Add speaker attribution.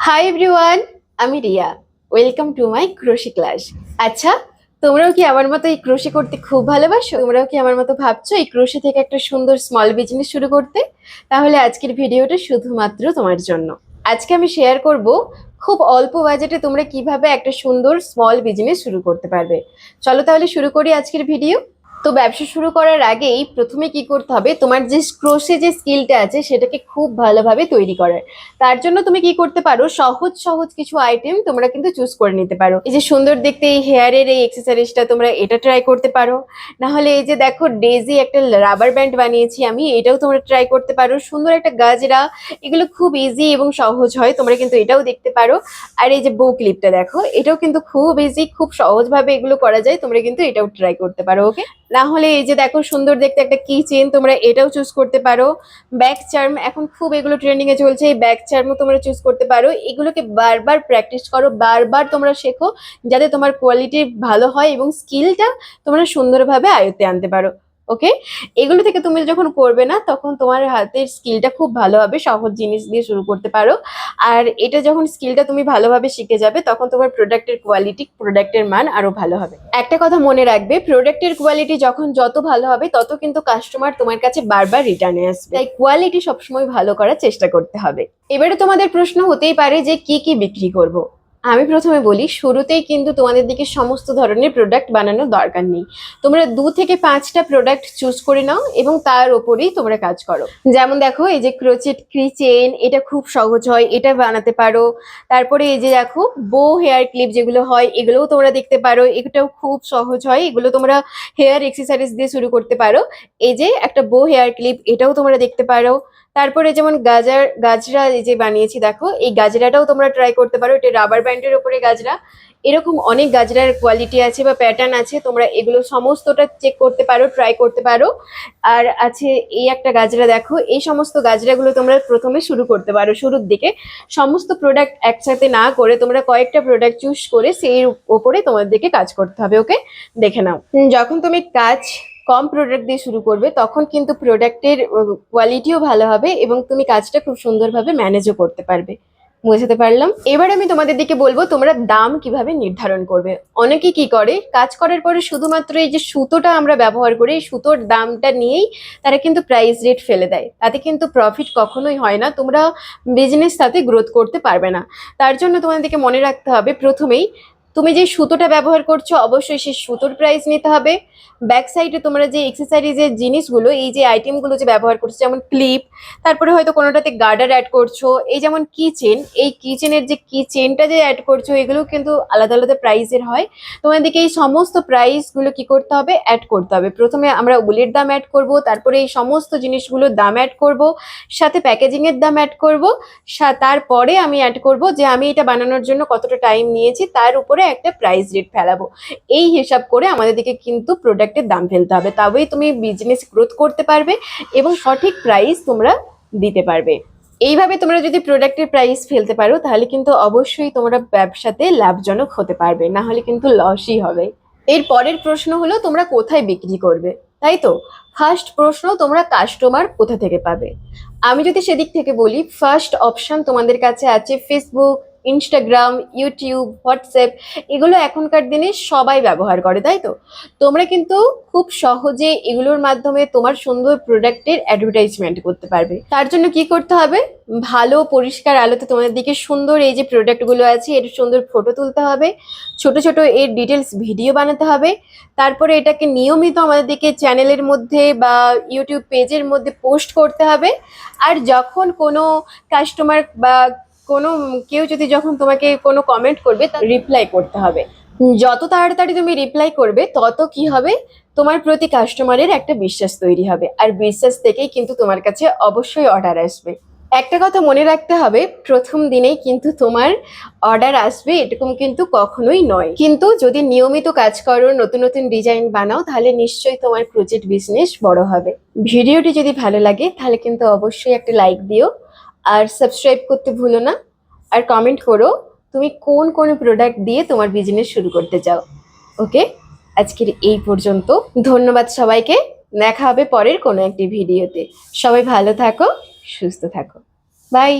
Speaker 1: Hi everyone, আমি Riya. Welcome to my crochet class. আচ্ছা, তোমরাও কি আমার মতো এই ক্রোশি করতে খুব ভালোবাসো? তোমরাও কি আমার মতো ভাবছো এই ক্রোশি থেকে একটা সুন্দর স্মল বিজনেস শুরু করতে? তাহলে আজকের ভিডিওটা শুধুমাত্র তোমার জন্য। আজকে আমি শেয়ার করব খুব অল্প বাজেটে তোমরা কিভাবে একটা সুন্দর স্মল বিজনেস শুরু করতে পারবে। চলো তাহলে শুরু করি আজকের ভিডিও। তো ব্যবসা শুরু করার আগেই প্রথমে কি করতে হবে, তোমার যে ক্রোশে যে স্কিলটা আছে সেটাকে খুব ভালোভাবে তৈরি করার। তার জন্য তুমি কি করতে পারো, সহজ সহজ কিছু আইটেম তোমরা কিন্তু চুজ করে নিতে পারো। এই যে সুন্দর দেখতে এই হেয়ারের এই এক্সেসরিজটা, তোমরা এটা ট্রাই করতে পারো। না হলে এই যে দেখো ডেজি একটা রাবার ব্যান্ড বানিয়েছি আমি, এটাও তোমরা ট্রাই করতে পারো। সুন্দর একটা গাজরা, এগুলো খুব ইজি এবং সহজ হয়, তোমরা কিন্তু এটাও দেখতে পারো। আর এই যে বো ক্লিপটা দেখো, এটাও কিন্তু খুব ইজি, খুব সহজভাবে এগুলো করা যায়, তোমরা কিন্তু এটাও ট্রাই করতে পারো। ওকে, না হলে এই যে দেখো সুন্দর দেখতে একটা কি চেন, তোমরা এটাও চুজ করতে পারো। ব্যাক চার্ম, এখন খুব এগুলো ট্রেন্ডিং এ চলছে, এই ব্যাক চার্মও তোমরা চুজ করতে পারো। এগুলোকে বারবার প্র্যাকটিস করো, বারবার তোমরা শেখো, যাতে তোমার কোয়ালিটি ভালো হয় এবং স্কিলটা তোমরা সুন্দরভাবে আয়ত্তে আনতে পারো। ওকে, এগুলো থেকে তুমি যখন করবে না, তখন তোমার হাতের স্কিলটা খুব ভালো হবে। সহজ জিনিস দিয়ে শুরু করতে পারো। আর এটা যখন স্কিলটা তুমি ভালোভাবে শিখে যাবে, তখন তোমার প্রোডাক্টের কোয়ালিটি, প্রোডাক্টের মান আরো ভালো হবে। একটা কথা মনে রাখবে, প্রোডাক্টের কোয়ালিটি যখন যত ভালো হবে, তত কিন্তু কাস্টমার তোমার কাছে বারবার রিটার্নে আসবে। তাই কোয়ালিটি সবসময় ভালো করার চেষ্টা করতে হবে। এবারে তোমাদের প্রশ্ন হতেই পারে যে কি কি বিক্রি করব। আমি প্রথমে বলি, শুরুতেই কিন্তু তোমাদের দিকে সমস্ত ধরনের প্রোডাক্ট বানানোর দরকার নেই। তোমরা 2 থেকে 5টা প্রোডাক্ট চুজ করে নাও এবং তার ওপরেই তোমরা কাজ করো। যেমন দেখো, এই যে ক্রোচেট কি চেন, এটা খুব সহজ হয়, এটা বানাতে পারো। তারপরে এই যে দেখো বো হেয়ার ক্লিপ যেগুলো হয়, এগুলোও তোমরা দেখতে পারো, এটাও খুব সহজ হয়, এগুলো তোমরা হেয়ার এক্সেসরিজ দিয়ে শুরু করতে পারো। এই যে একটা বো হেয়ার ক্লিপ, এটাও তোমরা দেখতে পারো। তারপরে যেমন গাজরা এই যে বানিয়েছি দেখো, এই গাজরাটাও তোমরা ট্রাই করতে পারো, এটা রাবার ব্যান্ডের উপরে গাজরা। এরকম অনেক গাজরার কোয়ালিটি আছে বা প্যাটার্ন আছে, তোমরা এগুলো সমস্তটা চেক করতে পারো, ট্রাই করতে পারো। আর আছে এই একটা গাজরা দেখো, এই সমস্ত গাজরাগুলো তোমরা প্রথমে শুরু করতে পারো। শুরুর দিকে সমস্ত প্রোডাক্ট একসাথে না করে তোমরা কয়েকটা প্রোডাক্ট চুজ করে সেই ওপরে তোমাদেরকে কাজ করতে হবে। ওকে, দেখে নাও। যখন তুমি কাজ কম প্রোডাক্ট দিয়ে শুরু করবে, তখন কিন্তু প্রোডাক্টের কোয়ালিটিও ভালো হবে এবং তুমি কাজটা খুব সুন্দরভাবে ম্যানেজও করতে পারবে। বুঝতে পারলাম। এবার আমি তোমাদের দিকে বলবো তোমরা দাম কিভাবে নির্ধারণ করবে। অনেকে কি করে, কাজ করার পরে শুধুমাত্র এই যে সুতোটা আমরা ব্যবহার করি, এই সুতোর দামটা নিয়েই তারা কিন্তু প্রাইস রেট ফেলে দেয়। তাতে কিন্তু প্রফিট কখনোই হয় না, তোমরা বিজনেস তাতে গ্রোথ করতে পারবে না। তার জন্য তোমাদেরকে মনে রাখতে হবে, প্রথমেই তুমি যে সুতোটা ব্যবহার করছো, অবশ্যই সেই সুতোর প্রাইস নিতে হবে। ব্যাক সাইডে তোমরা যে এক্সেসরিজের জিনিসগুলো, এই যে আইটেমগুলো যে ব্যবহার করছো, যেমন ক্লিপ, তারপরে হয়তো কোনোটাতে গার্ডার অ্যাড করছো, এই যেমন কিচেন, এই কিচেনের যে কিচেনটা যে অ্যাড করছো, এগুলো কিন্তু আলাদা আলাদা প্রাইসের হয়। তোমাদেরকে এই সমস্ত প্রাইসগুলো কি করতে হবে, অ্যাড করতে হবে। প্রথমে আমরা উলের দাম অ্যাড করব, তারপরে এই সমস্ত জিনিসগুলোর দাম অ্যাড করব, সাথে প্যাকেজিং এর দাম অ্যাড করব, তারপরে আমি অ্যাড করব যে আমি এটা বানানোর জন্য কতটা টাইম নিয়েছি, তার উপরে একটা প্রাইস রেট ফেলাবো। এই হিসাব করে আমাদেরকে কিন্তু প্রোডাক্টের দাম ফেলতে হবে, তবেই তুমি বিজনেস গ্রোথ করতে পারবে এবং সঠিক প্রাইস তোমরা দিতে পারবে। এইভাবে তোমরা যদি প্রোডাক্টের প্রাইস ফেলতে পারো, তাহলে কিন্তু অবশ্যই তোমরা ব্যবসাতে লাভজনক হতে পারবে, না হলে কিন্তু লসই হবে। এর পরের প্রশ্ন হলো তোমরা কোথায় বিক্রি করবে, তাই তো? ফার্স্ট প্রশ্ন, তোমরা কাস্টমার কোথা থেকে পাবে। আমি যদি সেদিক থেকে বলি, ফার্স্ট অপশন তোমাদের কাছে আছে ফেসবুক, ইনস্টাগ্রাম, ইউটিউব, হোয়াটসঅ্যাপ। এগুলো এখনকার দিনে সবাই ব্যবহার করে, তাই তো? তোমরা কিন্তু খুব সহজে এগুলোর মাধ্যমে তোমার সুন্দর প্রোডাক্টের অ্যাডভার্টাইজমেন্ট করতে পারবে। তার জন্য কি করতে হবে, ভালো পরিষ্কার আলোতে তোমাদের দিকে সুন্দর এই যে প্রোডাক্টগুলো আছে এর সুন্দর ফটো তুলতে হবে, ছোট ছোট এর ডিটেলস ভিডিও বানাতে হবে। তারপরে এটাকে নিয়মিত আমাদেরকে চ্যানেলের মধ্যে বা ইউটিউব পেজের মধ্যে পোস্ট করতে হবে। আর যখন কোনো কাস্টমার বা কোনো কেউ যদি যখন তোমাকে কোনো কমেন্ট করবে, তার রিপ্লাই করতে হবে। যত তাড়াতাড়ি তুমি রিপ্লাই করবে, তত কি হবে, তোমার প্রতি কাস্টমারের একটা বিশ্বাস তৈরি হবে, আর বিশ্বাস থেকেই কিন্তু তোমার কাছে অবশ্যই অর্ডার আসবে। একটা কথা মনে রাখতে হবে, প্রথম দিনেই কিন্তু তোমার অর্ডার আসবে এরকম কিন্তু কখনোই নয়, কিন্তু যদি নিয়মিত কাজ করো, নতুন নতুন ডিজাইন বানাও, তাহলে নিশ্চয়ই তোমার প্রজেক্ট বিজনেস বড় হবে। ভিডিওটি যদি ভালো লাগে, তাহলে কিন্তু অবশ্যই একটা লাইক দিও, আর সাবস্ক্রাইব করতে ভুলো না। আর কমেন্ট করো তুমি কোন কোন প্রোডাক্ট দিয়ে তোমার বিজনেস শুরু করতে চাও। ওকে, আজকের এই পর্যন্ত। ধন্যবাদ সবাইকে। দেখা হবে পরের কোনো একটি ভিডিওতে। সবাই ভালো থাকো, সুস্থ থাকো। বাই।